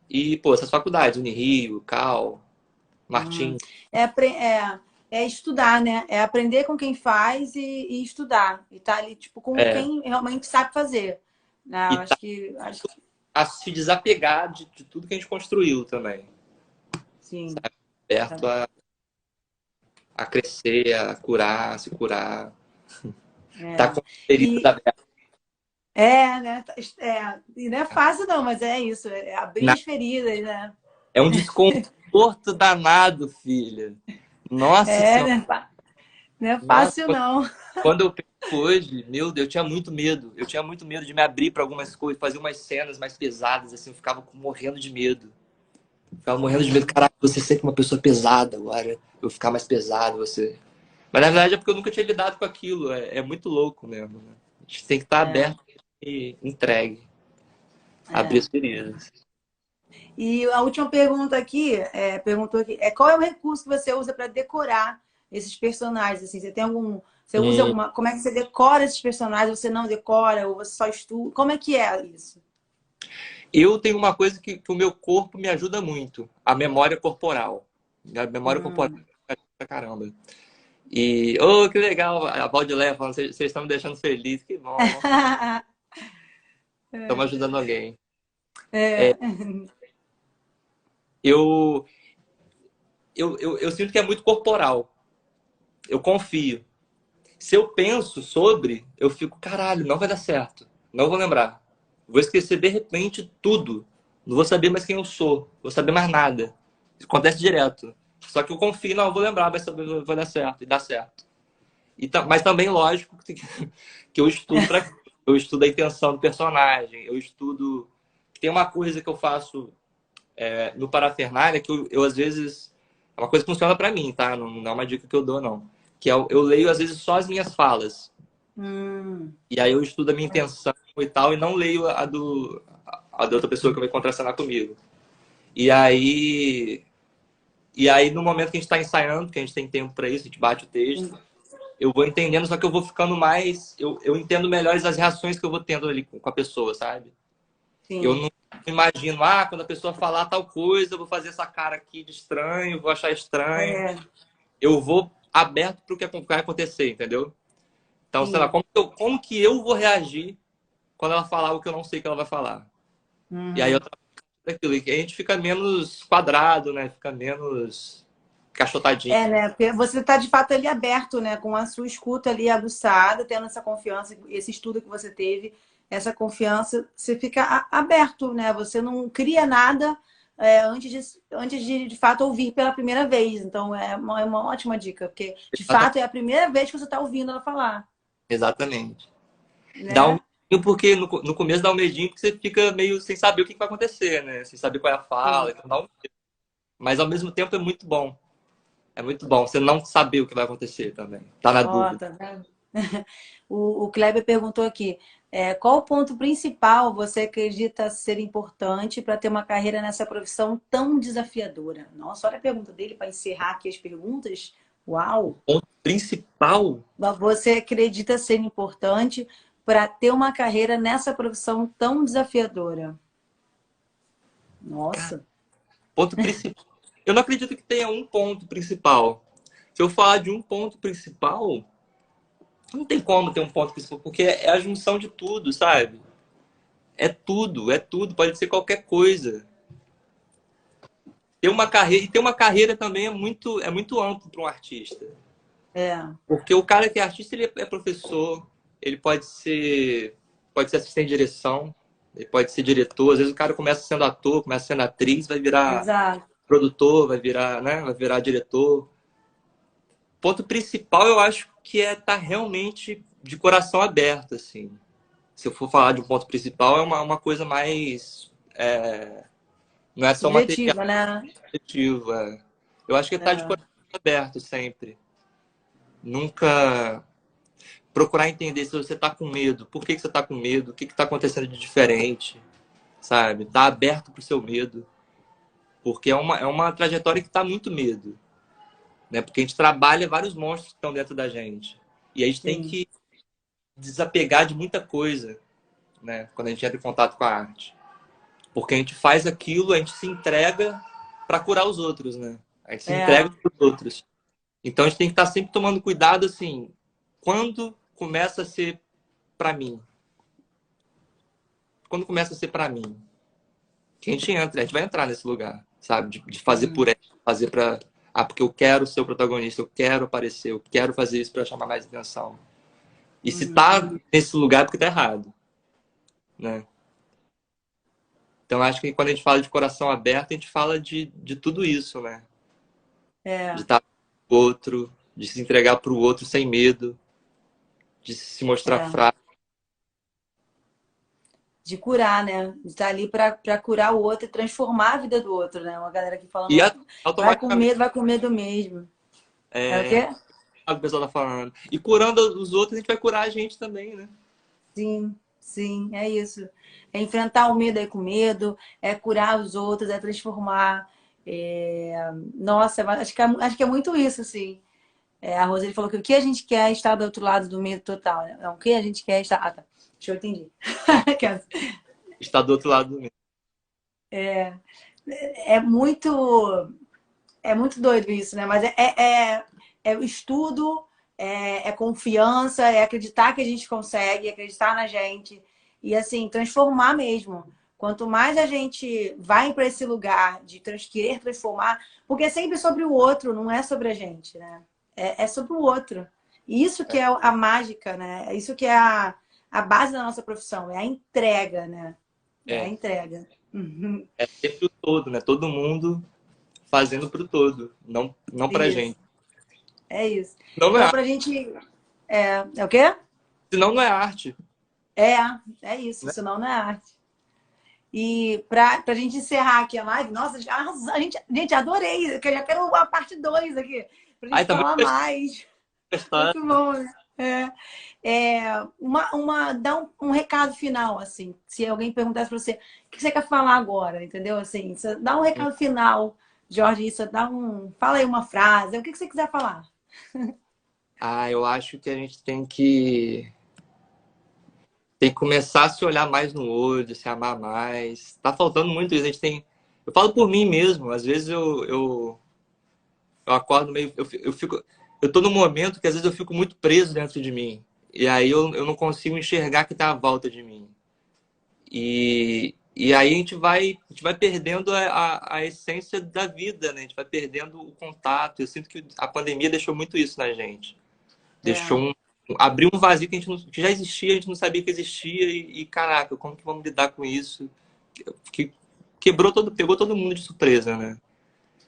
e, pô, essas faculdades, Unirio, Cal, Hum. Martins. É, é estudar, né? É aprender com quem faz e estudar. E tá ali, tipo, com É, quem realmente sabe fazer. Né? e Eu tá acho que a se desapegar de tudo que a gente construiu também. sim. Aberto a crescer, a curar, a se curar. Tá É. com feridas E abertas. né? E não é fácil, não, mas é isso. É abrir Na- as feridas, né? É um desconforto danado, filha. Nossa É, Senhora. né? Não é Nossa, fácil, não. quando eu penso hoje, meu Deus, eu tinha muito medo. Eu tinha muito medo de me abrir para algumas coisas, fazer umas cenas mais pesadas, assim, eu ficava morrendo de medo. Ficava morrendo de medo. Caraca, você ser uma pessoa pesada agora. Eu ficar mais pesado, você. Mas na verdade é porque eu nunca tinha lidado com aquilo. É muito louco mesmo, né? A gente tem que estar É, aberto e entregue. Abrir é. as feridas. E a última pergunta aqui, perguntou aqui, qual é o recurso que você usa para decorar esses personagens? Assim, você tem algum, você usa Hum, alguma, como é que você decora esses personagens? Você não decora ou você só estuda? Como é que é isso? eu tenho uma coisa que o meu corpo me ajuda muito. A memória corporal. A memória corporal Hum. me ajuda pra caramba. E, oh, que legal, a Valdileia falando, vocês estão me deixando feliz. Que bom, estamos ajudando alguém. É. Eu, eu sinto que é muito corporal. Eu confio. Se eu penso sobre, eu fico, caralho, não vai dar certo. Não vou lembrar. Vou esquecer de repente tudo. Não vou saber mais quem eu sou. Não vou saber mais nada. Isso acontece direto. Só que eu confio, não, eu vou lembrar, vai dar certo. E dá certo. Mas também, lógico, que eu estudo eu estudo a intenção do personagem. Eu estudo. Tem uma coisa que eu faço no Parafernália que eu às vezes. É uma coisa que funciona pra mim, tá? Não é uma dica que eu dou, não. Que eu leio, às vezes, só as minhas falas. Hum. E aí eu estudo a minha intenção e tal, e não leio a da outra pessoa que vai contracenar comigo. E aí, e aí, no momento que a gente está ensaiando, que a gente tem tempo para isso, a gente bate o texto, eu vou entendendo, só que eu vou ficando mais. Eu entendo melhor as reações que eu vou tendo ali com a pessoa, sabe? Eu Sim. não imagino, quando a pessoa falar tal coisa, eu vou fazer essa cara aqui de estranho, vou achar estranho. É, Eu vou aberto para o que vai acontecer, entendeu? Então, sei lá, sim. como que eu vou reagir quando ela falar o que eu não sei que ela vai falar? E aí eu Uhum. trabalho aquilo, e a gente fica menos quadrado, né? Fica menos cachotadinho. É, né? Porque você está de fato ali aberto, né? Com a sua escuta ali aguçada, tendo essa confiança, esse estudo que você teve, essa confiança, você fica aberto, né? Você não cria nada antes de fato ouvir pela primeira vez. Então é uma ótima dica, porque de fato é a primeira vez que você está ouvindo ela falar, Exatamente. Dá um né? medinho, porque no começo dá um medinho que você fica meio sem saber o que vai acontecer, né? Sem saber qual é a fala. Sim. Então mas ao mesmo tempo é muito bom. É muito bom você não saber o que vai acontecer também. Tá na Ó, dúvida. tá vendo? O Kleber perguntou aqui: qual o ponto principal você acredita ser importante para ter uma carreira nessa profissão tão desafiadora? Nossa, olha a pergunta dele para encerrar aqui as perguntas. Uau! Principal? Você acredita ser importante para ter uma carreira nessa profissão tão desafiadora? Cara, Nossa. ponto principal. Eu não acredito que tenha um ponto principal. Se eu falar de um ponto principal, não tem como ter um ponto principal, porque é a junção de tudo, sabe? É tudo, pode ser qualquer coisa. Ter uma carreira também é muito amplo para um artista. É, Porque o cara que é artista, ele é professor, ele pode ser assistente de direção, ele pode ser diretor. Às vezes o cara começa sendo ator, começa sendo atriz, vai virar exato. produtor, vai virar, né, vai virar diretor. Ponto principal, eu acho que é estar realmente de coração aberto, assim. Se eu for falar de um ponto principal, é uma coisa mais. Não é só material Subjetiva, né? objetivo. Eu acho que é estar de É, coração aberto sempre. Nunca procurar entender se você está com medo, por que você está com medo, o que está acontecendo de diferente, sabe? Tá aberto para o seu medo. Porque é uma trajetória que está muito medo. Né? Porque a gente trabalha vários monstros que estão dentro da gente. E a gente tem sim. que desapegar de muita coisa, né? Quando a gente entra em contato com a arte. Porque a gente faz aquilo, a gente se entrega para curar os outros, né? A gente se entrega É. para os outros. Então a gente tem que estar sempre tomando cuidado, assim, quando começa a ser para mim. Quando começa a ser para mim. Que a gente vai entrar nesse lugar, sabe? De fazer por Uhum. ela, fazer para. Ah, porque eu quero ser o protagonista, eu quero aparecer, eu quero fazer isso para chamar mais atenção. E se Uhum. tá nesse lugar, é porque tá errado, né? Então acho que quando a gente fala de coração aberto, a gente fala de tudo isso, né? De É. estar com o outro, de se entregar para o outro sem medo, de se mostrar É. fraco. De curar, né? De estar ali para curar o outro e transformar a vida do outro, né? Uma galera aqui E falando, automaticamente, vai com medo mesmo. É o é, quê? o pessoal tá falando. E curando os outros, a gente vai curar a gente também, né? Sim, sim, é isso. É enfrentar o medo aí com medo, é curar os outros, é transformar. Nossa, acho que é muito isso, assim. A Roseli falou que o que a gente quer é estar do outro lado do medo total, né? Não, o que a gente quer é estar. Ah, tá. Deixa eu entender. Está do outro lado do meio. É muito. É muito doido isso, né? Mas é o estudo, é confiança, é acreditar que a gente consegue, acreditar na gente e assim transformar mesmo. Quanto mais a gente vai para esse lugar de querer transformar, porque é sempre sobre o outro, não é sobre a gente, né? É sobre o outro. E isso que é a mágica, né? É isso que é a base da nossa profissão, é a entrega, né? É a É, entrega. Uhum. é sempre o todo, né? Todo mundo fazendo pro todo, não pra Isso, gente. é isso. Senão não é Então, arte. pra gente. É o quê? Senão não é arte, É, é isso, né? senão não é arte. E pra gente encerrar aqui a live, nossa, gente, adorei. Eu já quero a parte 2 aqui, pra gente Ai, tá muito falar mais. gostado. Muito bom, né? Dá um recado final, assim. Se alguém perguntasse pra você, o que você quer falar agora, entendeu? Assim, você dá um recado final, Jorge, isso, fala aí uma frase, o que você quiser falar. Ah, eu acho que a gente tem que começar a se olhar mais no olho, se amar mais. Tá faltando muito isso. A gente tem. Eu falo por mim mesmo. Às vezes eu acordo meio. Eu fico. Eu tô num momento que às vezes eu fico muito preso dentro de mim. E aí eu não consigo enxergar que tá à volta de mim. E aí a gente vai perdendo a essência da vida, né? A gente vai perdendo o contato. Eu sinto que a pandemia deixou muito isso na gente. Deixou É, abriu um vazio que que já existia, a gente não sabia que existia caraca, como que vamos lidar com isso? Que pegou todo mundo de surpresa, né?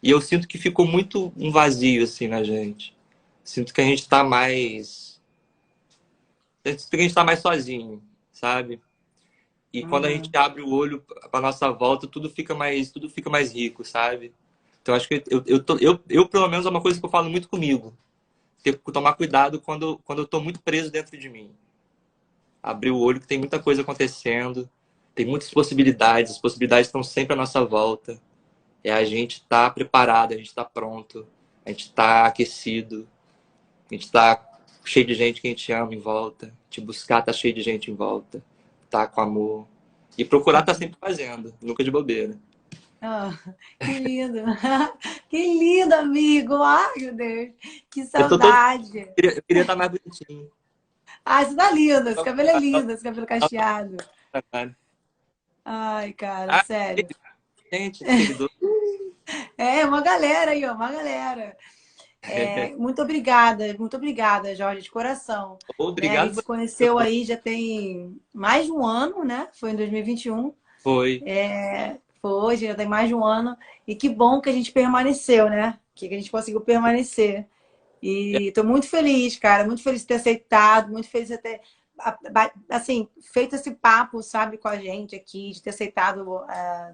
E eu sinto que ficou muito um vazio assim na gente. Sinto que a gente tá mais, sinto que a gente tá mais sozinho, sabe? E quando a gente uhum, abre o olho para nossa volta, tudo fica mais rico, sabe? Então acho que eu pelo menos é uma coisa que eu falo muito comigo. Ter que tomar cuidado quando eu tô muito preso dentro de mim. Abrir o olho que tem muita coisa acontecendo, tem muitas possibilidades, as possibilidades estão sempre à nossa volta. É a gente estar preparado, a gente estar pronto, a gente estar aquecido, A gente tá cheio de gente que a gente ama em volta. Te buscar tá cheio de gente em volta. Tá com amor. E procurar tá sempre fazendo. Nunca de bobeira. Ah, que lindo. Que lindo, amigo. Ai, meu Deus. Que Eu tô todo... saudade. Eu queria estar mais bonitinho. Ah, isso tá lindo. Esse cabelo é lindo, esse cabelo cacheado. Cara. Ai, cara, Ah, sério. gente, de seguidor. É, uma galera aí, ó, uma galera. É, muito obrigada, Jorge, de coração. Né? A Obrigado gente por se conheceu aí já tem mais de um ano, né? Foi em 2021. foi. Foi, já tem mais de um ano. E que bom que a gente permaneceu, né? Que a gente conseguiu permanecer. E estou muito feliz, cara. Muito feliz de ter aceitado, muito feliz de ter, assim, feito esse papo, sabe, com a gente aqui, de ter aceitado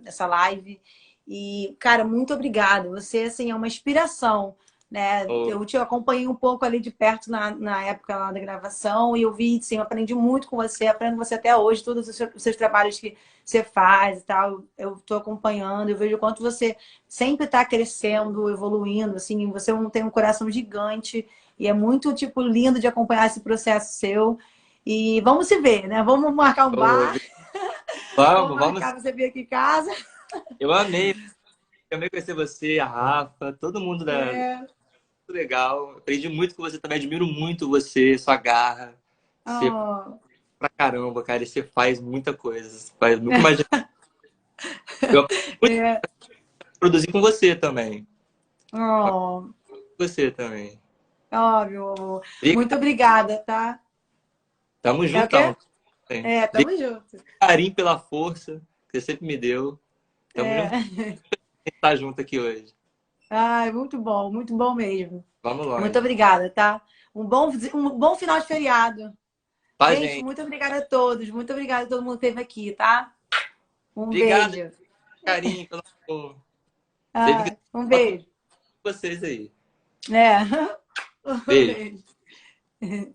essa live. E, cara, muito obrigada. Você, assim, é uma inspiração, né? Oh, Eu te acompanhei um pouco ali de perto na época lá da gravação e eu vi, assim, eu aprendi muito com você, aprendo com você até hoje, todos os seus trabalhos que você faz e tal. Eu estou acompanhando, eu vejo o quanto você sempre está crescendo, evoluindo, assim, você tem um coração gigante e é muito, tipo, lindo de acompanhar esse processo seu. E vamos se ver, né? Vamos marcar um oh, bar, vamos vamos. marcar você vir aqui em casa. Eu amei. Eu amei conhecer você, a Rafa, todo mundo da. É. Muito legal. Aprendi muito com você também. Admiro muito você, sua garra. Você Oh, pra caramba, cara. E você faz muita coisa. Você faz muito mais. Eu aprendi muito é. a produzir com você também. Oh, Com você também. oh, meu amor. Muito Obrigado. obrigada, tá? Tamo É o quê? juntão. Também. É, Obrigado, tamo junto. carinho pela força que você sempre me deu. Tamo junto. É. Tá junto aqui hoje. Ai, muito bom mesmo. Vamos Muito longe. obrigada, tá? Um bom final de feriado. Tá, Gente, gente. muito obrigada a todos. Muito obrigada a todo mundo que esteve aqui, tá? Um Obrigado, beijo. carinho pelo amor. Sempre que Ah, um eu com beijo. vocês aí. É. Um Beijo. beijo.